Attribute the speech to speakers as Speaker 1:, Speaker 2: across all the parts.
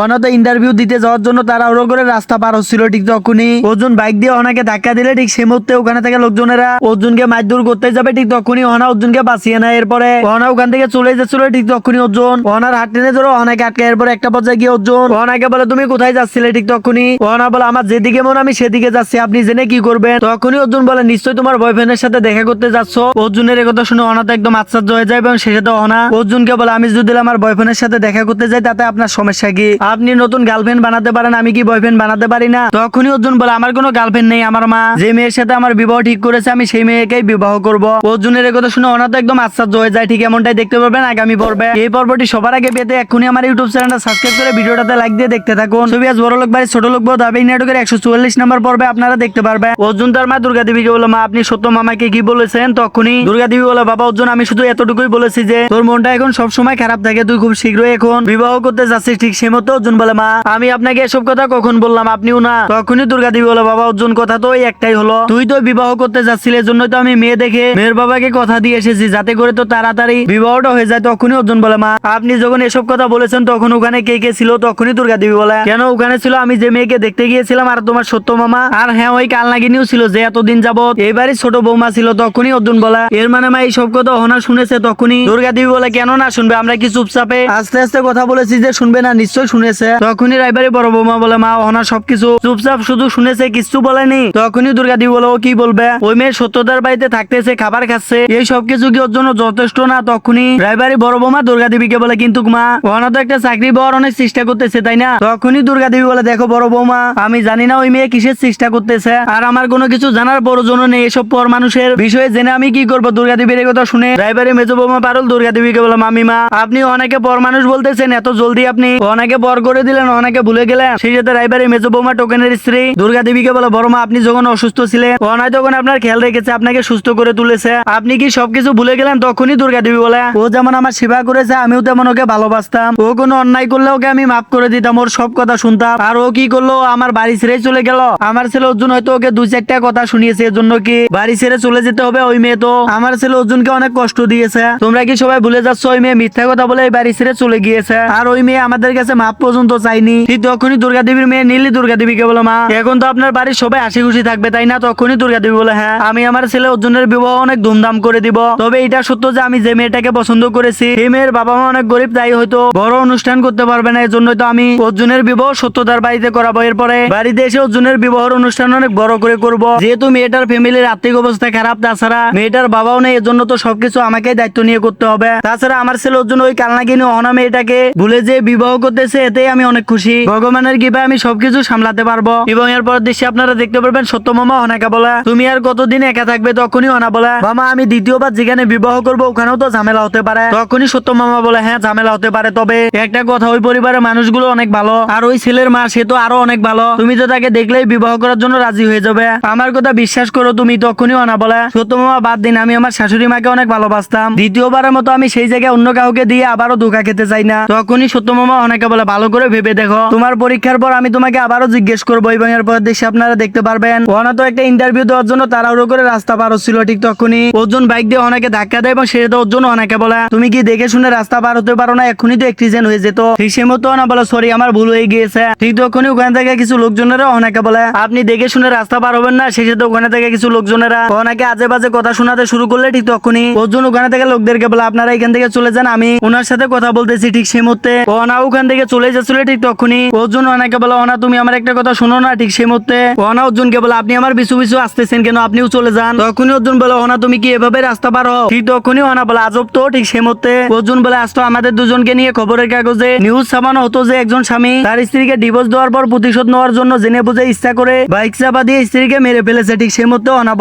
Speaker 1: অনাথ ইন্টারভিউ দিতে যাওয়ার জন্য তাড়াহুড়ো করে রাস্তা পার হচ্ছিল। ঠিক তখনই অর্জুন বাইক দিয়ে অনাকে ধাক্কা দিলে ঠিক সে মুহূর্তে ওখানে থেকে লোকজনেরা অর্জুনকে মারধর করতে যাবে। ঠিক তখনই অনা অর্জুনকে বাঁচিয়ে নেয়। এরপরে অনা ওখান থেকে চলে যাচ্ছিল। ঠিক তখনই অর্জুন অনার হাত টেনে ধরো অনাকে আটকে। এরপরে একটা পর্যায়ে গিয়ে অর্জুন অনাকে বলে তুমি কোথায় যাচ্ছিলে। ঠিক তখনই অনা বলে আমার যেদিকে মন আমি সেদিকে যাচ্ছি, আপনি জেনে কি করবেন। তখনই অর্জুন বলে নিশ্চয়ই তোমার বয়ফ্রেন্ডের সাথে দেখা করতে যাচ্ছ। অর্জুনের কথা শুনে অনা তো একদম আশ্চর্য হয়ে যায় এবং শেষে অনা অর্জুনকে বলে আমি যদি আমার বয়ফ্রেন্ডের সাথে দেখা করতে যাই তাতে আপনার সমস্যা কি? আপনি নতুন গার্লফ্রেন্ড বানাতে পারেন, আমি কি বয়ফ্রেন্ড বানাতে পারি না? তখনই অর্জুন বলে আমার কোনো গার্লফ্রেন্ড নেই, আমার মা যে মেয়ের সাথে আমার বিবাহ ঠিক করেছে আমি সেই মেয়েকেই বিবাহ করব। অর্জুনের কথা শুনে অনা তো একদম আশ্চর্য হয়ে যায়। ঠিক এমনটাই দেখতে পারবেন আগামী পর্বে। এই পর্বটি সবার আগে পেতে এক্ষুনি আমার ইউটিউব চ্যানেলটা সাবস্ক্রাইব করে ভিডিওটাতে লাইক দিয়ে দেখতে থাকুন। ছবি আজ বড় লোক বাড়ি ছোট লোক বউ দাবি নাটকের 144 নম্বর পর্বে আপনারা দেখতে পারবেন। অর্জুন তার মা দুর্গা দেবীকে বলে মা আপনি সত্য মামাকে কি বলেছেন? তখনই দুর্গা দেবী বলে বাবা অর্জুন আমি শুধু এতটুকুই বলেছি যে তোর মনটা এখন সবসময় খারাপ থাকে, তুই খুব শীঘ্রই এখন বিবাহ করতে যাচ্ছিস। ঠিক সে মতো অর্জুন বলে মা আমি আপনাকে এসব কথা কখন বললাম, আপনিও না। তখনই দুর্গা দেবী বলে বাবা অর্জুন কথা তো একটাই হলো, তুই তো বিবাহ করতে যাচ্ছিলি এজন্য তো আমি মেয়ে দেখে মেয়ের বাবাকে কথা দিয়ে এসেছি যাতে করে তো তাড়াতাড়ি বিবাহটা হয়ে যায়। তখনই অর্জুন বলে মা আপনি যখন এসব কথা বলেছেন তখন ওখানে কে কে ছিল? তখনই দুর্গা দেবী বলে কেন ওখানে ছিল আমি যে মেয়েকে দেখতে গিয়েছিলাম আর তোমার সত্য মামা আর হ্যাঁ ওই কালনাগিনীও ছিল যে এতদিন যাবত এবারই ছোট বৌমা ছিল। তখনই অর্জুন বলে এর মানে মা এই সব কথা অহনা শুনেছে? তখনই দুর্গা দেবী বলে কেন না শুনবে, আমরা কি চুপচাপে আস্তে আস্তে কথা বলেছি যে শুনবে না? নিশ্চয় শুনেছে। তখনই রাইবারি বড় বৌমা বলে মা অহনা সবকিছু চুপচাপ শুধু শুনেছে কিছু বলেনি। তখনই দুর্গা দেবী বলে ও কি বলবে, ওই মেয়ে সত্যদার বাড়িতে থাকতেছে খাবার খাচ্ছে এই সবকিছু কি ওর জন্য যথেষ্ট না? তখনই রাইবারি বড় বৌমা দুর্গা দেবীকে বলে কিন্তু মা অহনা তো একটা চাকরি পাওয়ার অনেক চেষ্টা করতেছে তাই না? তখনই দুর্গা দেবী বলে দেখো বড় বৌমা আমি জানি না ওই মেয়ে কিসের চেষ্টা করতেছে আর আমার কোনো কিছু জানার প্রয়োজন নেই, এসব পর মানুষের বিষয়ে জেনে আমি কি করবো। দুর্গা দেবীর কথা শুনে রাইবারি মেজো বৌমা পারুল দুর্গা দেবীকে বলে মামিমা আপনি অনেকে পর মানুষ বলতেছেন, এত জলদি আপনি অনেকে পর করে দিলেন, অনেকে ভুলে গেলেন। সেই সাথে রাইবারি মেজো বৌমা টোকেনের স্ত্রী দুর্গা দেবীকে বলে বড় মা আপনি যখন অসুস্থ ছিলেন অনায় তখন আপনার খেয়াল রেখেছে, আপনাকে সুস্থ করে তুলেছে, আপনি কি সবকিছু ভুলে গেলেন? তখনই দুর্গা দেবী বলে ও যেমন আমার সেবা করেছে আমিও তেমন ওকে ভালোবাসতাম, ও কোনো অন্যায় করলে ওকে আমি মাফ করে দিতাম, ওর সব কথা শুনতাম। আর ও কি করলো আমার বাড়ি ছেড়ে চলে গেল। আমার ছেলে অর্জুন হয়তো ওকে দুই চারটা কথা শুনিয়েছে এর জন্য কি বাড়ি ছেড়ে চলে যেতে হবে? ওই মেয়ে তো আমার ছেলে অর্জুনকে অনেক কষ্ট দিয়েছে, তোমরা কি সবাই ভুলে যাচ্ছ ওই মেয়ে মিথ্যা কথা বলে এই বাড়ি ছেড়ে চলে গিয়েছে আর ওই মেয়ে আমাদের কাছে মাপ পর্যন্ত চাইনি। ঠিক তখনই দুর্গা দেবীর মেয়ে নীলি দুর্গা দেবীকে বলো মা এখন তো আপনার বাড়ির সবাই হাসি খুশি থাকবে তাই না? তখনই দুর্গা দেবী বলে হ্যাঁ আমি আমার ছেলে অর্জুনের বিবাহ অনেক ধুমধাম করে দিব, তবে এটা সত্য যে আমি যে মেয়েটাকে পছন্দ করেছি এই মেয়ের বাবা মা অনেক গরিব তাই হয়তো বড় অনুষ্ঠান করতে পারবে না, এই জন্য তো আমি অর্জুনের বিবাহ সত্যতার বাড়িতে করাবো। এরপরে বাড়িতে এসে অর্জুনের বিবাহের অনুষ্ঠান অনেক বড় করে করব, যেহেতু মেয়েটার ফ্যামিলির আর্থিক অবস্থা খারাপ, তাছাড়া মেয়েটার বাবাও নেই, এজন্য তো সবকিছু আমাকে দায়িত্ব নিয়ে করতে হবে। তাছাড়া আমার ছেলে অর্জুন ওই কালনাগিনী অহনা মেয়েটাকে ভুলে যে বিবাহ করতেছে এতেই আমি অনেক খুশি, ভগবানের কৃপায় আমি সবকিছু সামলাতে পারবো। এবং এরপর দৃশ্যে আপনারা দেখতে পারবেন সত্য মামা অহনাকে বলে তুমি আর কতদিন একা থাকবে? তখনই অহনা বলে মামা আমি দ্বিতীয়বার যেখানে বিবাহ করবো ওখানেও তো ঝামেলা হতে পারে। তখনই সত্য মামা বলে হ্যাঁ ঝামেলা হতে পারে, তবে একটা কথা ওই পরিবারের মানুষগুলো অনেক ভালো আর ওই ছেলের মা সে তো আরো অনেক ভালো, তুমি তো তাকে দেখলেই বিবাহ করার জন্য রাজি হয়ে যাবে, আমার কথা বিশ্বাস করো তুমি। তখনই অহনা বলে সত্য মামা বাদ দিন, আমি আমার শাশুড়ি মাকে অনেক ভালোবাসতাম, দ্বিতীয়বারের মতো আমি সেই জায়গায় অন্য কাউকে দিয়ে আবারও ধোঁকা খেতে চাই না। তখনই সত্য মামা অনেকে বলে ভালো করে ভেবে দেখো, তোমার পরীক্ষার পর আমি তোমাকে আবারও জিজ্ঞেস করবো। এবং এরপর দেশে আপনারা দেখতে পারবেন অহনা তো একটা ইন্টারভিউ দেওয়ার জন্য তাড়াহুড়ো করে রাস্তা পার হচ্ছিল। ঠিক তখনই অর্জুন বাইক দিয়ে অনেকে ধাক্কা দেয় এবং সেটা অর্জুন অনেকে বলে তুমি কি দেখে শুনে রাস্তা পার হতে পারো না? এখনই তো অ্যাক্সিডেন্ট হয়ে যেত। ঠিক সে মতো না বলে সরি আমার ভুল হয়ে গিয়েছে। ঠিক তখনই ওখান থেকে কিছু লোকজনেরা অনেকে বলে আপনি দেখে শুনে রাস্তা পার হবেন না। শেষে তো ওখানে থেকে কিছু লোকজনেরা অনেকে আজে বাজে কথা শোনাতে শুরু করলে ঠিক তখনই অর্জুন ওখানে থেকে লোকদেরকে বলে আপনারা এখান থেকে চলে যান, আমি ওনার সাথে কথা বলতেছি। ঠিক সেই মুহূর্তে অনা ওখান থেকে চলে যাচ্ছিল। ঠিক তখনই অর্জুন অনেকে বলে অনা তুমি আমার একটা কথা শোনো না। ঠিক সেই মুহূর্তে অনা অর্জুনকে বলে আপনি আমার পিছু পিছু আসতেছেন কেন, আপনিও চলে যান। তখনই অর্জুন বলে অনা তুমি কি এভাবে রাস্তা পার হও? ঠিক তখনই অনা বলে আজব তো। ঠিক সেই মুহূর্তে অর্জুন বলে আজ তো আমাদের দুজনকে নিয়ে খবরের কাগজে নিউজ ছাপানো হতো যে একজন স্বামী তার স্ত্রীকে ডিভোর্স দেওয়ার পর প্রতিশোধ নেওয়ার জন্য জেনে বুঝে ইচ্ছা করে বাইক চাপা দিয়ে স্ত্রীকে মেরে ফেলেছে। ঠিক সেই মুহূর্তে অনা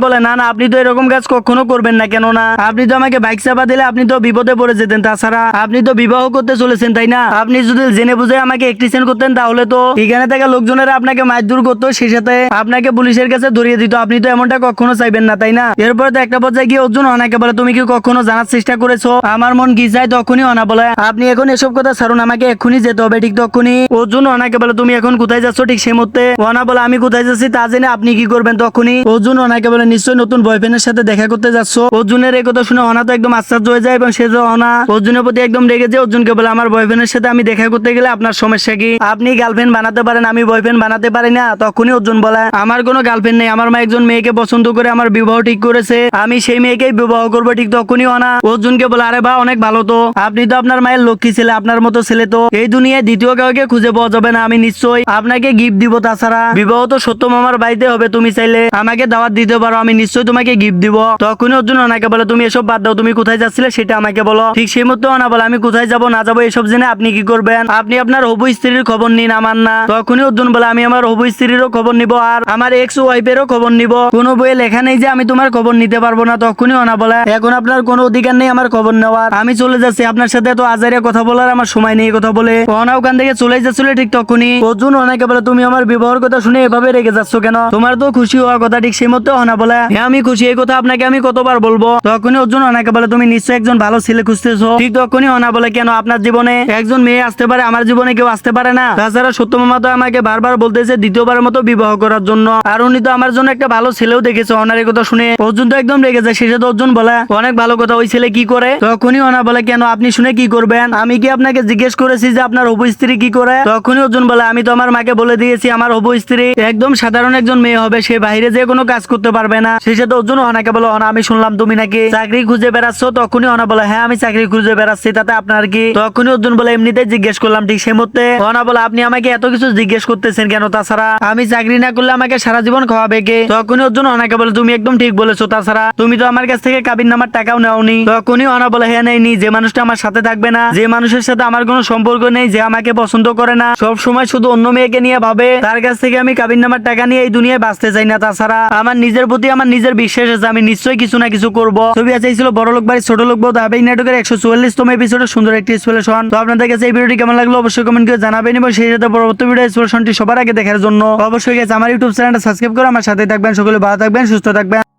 Speaker 1: বলে না না আপনি তো এরকম কাজ কখনো করবেন না, কেন না আপনি তো আমাকে বাইক চাপা দিলে আপনি তো বিপদে পড়ে যেতেন, তাছাড়া আপনি তো বিবাহ করতে চলেছেন তাই না? আপনি যদি জেনে বুঝে আমাকে একটিসেন্ট করতেন তাহলে তো এখানে থেকে লোকজনেরা আপনাকে মারধর করতো, সেই সাথে আপনাকে পুলিশের কাছে ধরিয়ে দিত, আপনি তো এমনটা কখনো চাইবেন না তাই না? এরপরে তো একটা পর্যায়ে গিয়ে অর্জুন অনাকে বলে তুমি কি কখনো জানার চেষ্টা করেছো আমার মন কি চায়? তখনই অনা বলে আপনি এখন এসব কথা ছাড়ুন, আমাকে এক্ষুনি যেতে হবে। ঠিক তখনই অর্জুন অনাকে বলে তুমি এখন কোথায় যাচ্ছ? ঠিক সেই মুহূর্তে অনা বলে আমি কোথায় যাচ্ছি তা জেনে আপনি কি করবেন? তখনই অর্জুন অনাকে বলে নিশ্চয়ই নতুন বয়ফ্রেন্ডের সাথে দেখা করতে যাচ্ছ। অর্জুনের এই কথা শুনে অনা তো একদম আশ্চর্য হয়ে যায় এবং সে অনা অর্জুনের প্রতি একদম রেগে যায়। অর্জুনকে বলে আমার বয়ফ্রেন্ডের সাথে আমি দেখা দেখা করতে গেলে আপনার সমস্যা কি? আপনি গার্লফ্রেন্ড বানাতে পারেন, আমি বয়ফ্রেন্ড বানাতে পারি না। তখনই অর্জুন বলে আমার কোনো গার্লফ্রেন্ড নেই, আমার মা একজন মেয়েকে পছন্দ করে আমার বিবাহ ঠিক করেছে, আমি সেই মেয়েকেই বিবাহ করবো। ঠিক তখনই অর্জুনকে বলে আরে বা অনেক ভালো তো, আপনি তো আপনার মায়ের লক্ষ্মী ছেলে, আপনার মতো ছেলে তো এই দুনিয়ায় দ্বিতীয় কাউকে খুঁজে পাওয়া যাবে না, আমি নিশ্চয়ই আপনাকে গিফট দিব। তাছাড়া বিবাহ তো সত্য মামার বাড়িতে হবে, তুমি চাইলে আমাকে দাওয়াত দিতে পারো, আমি নিশ্চয়ই তোমাকে গিফট দিব। তখনই অর্জুন ওনাকে বলে তুমি এসব বাদ দাও, তুমি কোথায় যাচ্ছিলে সেটা আমাকে বলো। ঠিক সেই মতো ওনা বলে আমি কোথায় যাবো না যাবো এসব জেনে আপনি কি করবেন, আপনি আপনার হবু স্ত্রীর খবর নিন, আমার না। তখনই অর্জুন বলে আমি আমার হবু স্ত্রীরও খবর নিব আর আমার এক্স ওয়াইফেরও খবর নিব, কোনো বইয়ে লেখা নেই যে আমি তোমার খবর নিতে পারবো না। তখনই ওনা বলে এখন আপনার কোনো অধিকার নেই আমার খবর নেওয়ার, আমি চলে যাচ্ছি, আপনার সাথে এত আজারে কথা বলার আমার সময় নেই। কথা বলে ওনা ওখান থেকে চলে যাচ্ছিল। ঠিক তখনই অর্জুন ওনাকে বলে তুমি আমার বিবাহের কথা শুনে এভাবে রেগে যাচ্ছ কেন, তোমার তো খুশি হওয়ার কথা। ঠিক সেই মতো ওনা বলে হ্যাঁ আমি খুশি, এই কথা আপনাকে আমি কতবার বলবো। তখনই অর্জুন ওনাকে বলে তুমি নিশ্চয়ই একজন ভালো ছেলে খুঁজতেছো। ঠিক তখনই ওনা বলে কেন, আপনার জীবনে একজন মেয়ে আসতে পারে, আমার জীবনে কেউ আসতে পারে না। তাছাড়া সত্য মামা তো আমাকে বারবার বলতেছে দ্বিতীয়বারের মতো বিবাহ করার জন্য, আর উনি তো আমার জন্য একটা ভালো ছেলেও দেখেছে। ওনার এই কথা শুনে অর্জুন তো একদম রেগে যায়। শেষে তো অর্জুন বলে অনেক ভালো কথা, ওই ছেলে কি করে? তখনই ওনা বলে কেন, আপনি শুনে কি করবেন, আমি কি আপনাকে জিজ্ঞেস করেছি যে আপনার হবু স্ত্রী কি করে? তখনই অর্জুন বলে আমি তো আমার মাকে বলে দিয়েছি আমার হবু স্ত্রী একদম সাধারণ একজন মেয়ে হবে, সে বাইরে যে কোনো কাজ করতে পারবে না। শেষে তো অর্জুন ওনাকে বলে অনা আমি শুনলাম তুমি নাকি চাকরি খুঁজে বেড়াচ্ছ। তখনই ওনা বলে হ্যাঁ আমি চাকরি খুঁজে বেড়াচ্ছি, তাতে আপনার কি? তখনই অর্জুন বলে এমনিতেই জিজ্ঞেস করলাম। ঠিক সেই মধ্যে ওনা বলে আপনি আমাকে এত কিছু জিজ্ঞেস করতেছেন কেন, তাছাড়া আমি চাকরি না করলে আমাকে সারা জীবন খাওয়াবে কে? তখনই অর্জুন ওনাকে বলে তুমি একদম ঠিক বলেছো, তাছাড়া তুমি তো আমার কাছ থেকে কাবিন নামার টাকাও নেওনি। তখনই ওনা বলে হ্যাঁ নেইনি, যে মানুষটা আমার সাথে থাকবে না, যে মানুষের সাথে আমার কোনো সম্পর্ক নেই, যে আমাকে পছন্দ করে না, সব সময় শুধু অন্য মেয়েকে নিয়ে ভাবে, তার কাছ থেকে আমি কাবিন নামার টাকা নিয়ে এই দুনিয়ায় বাঁচতে চাই না। তাছাড়া আমার নিজের প্রতি আমার নিজের বিশ্বাস আছে, আমি নিশ্চয়ই কিছু না কিছু করবো। ছবি আছে ছিল বড় লোক বাড়ি ছোট লোক বউ ধারাবাহিক নাটকের 144তম এপিসোডে সুন্দর একটি এক্সপ্লেনেশন। তো আপনাদের কাছে এই ভিডিওটি কেমন লাগলো অবশ্যই কমেন্ট করে জানাবেন, এবং সেই সাথে পরবর্তী ভিডিও এক্সপ্লেনেশনটি সবার আগে দেখার জন্য অবশ্যই আমার ইউটিউব চ্যানেলটা সাবস্ক্রাইব করে আমার সাথে থাকবেন। সকলে ভালো থাকবেন, সুস্থ থাকবেন।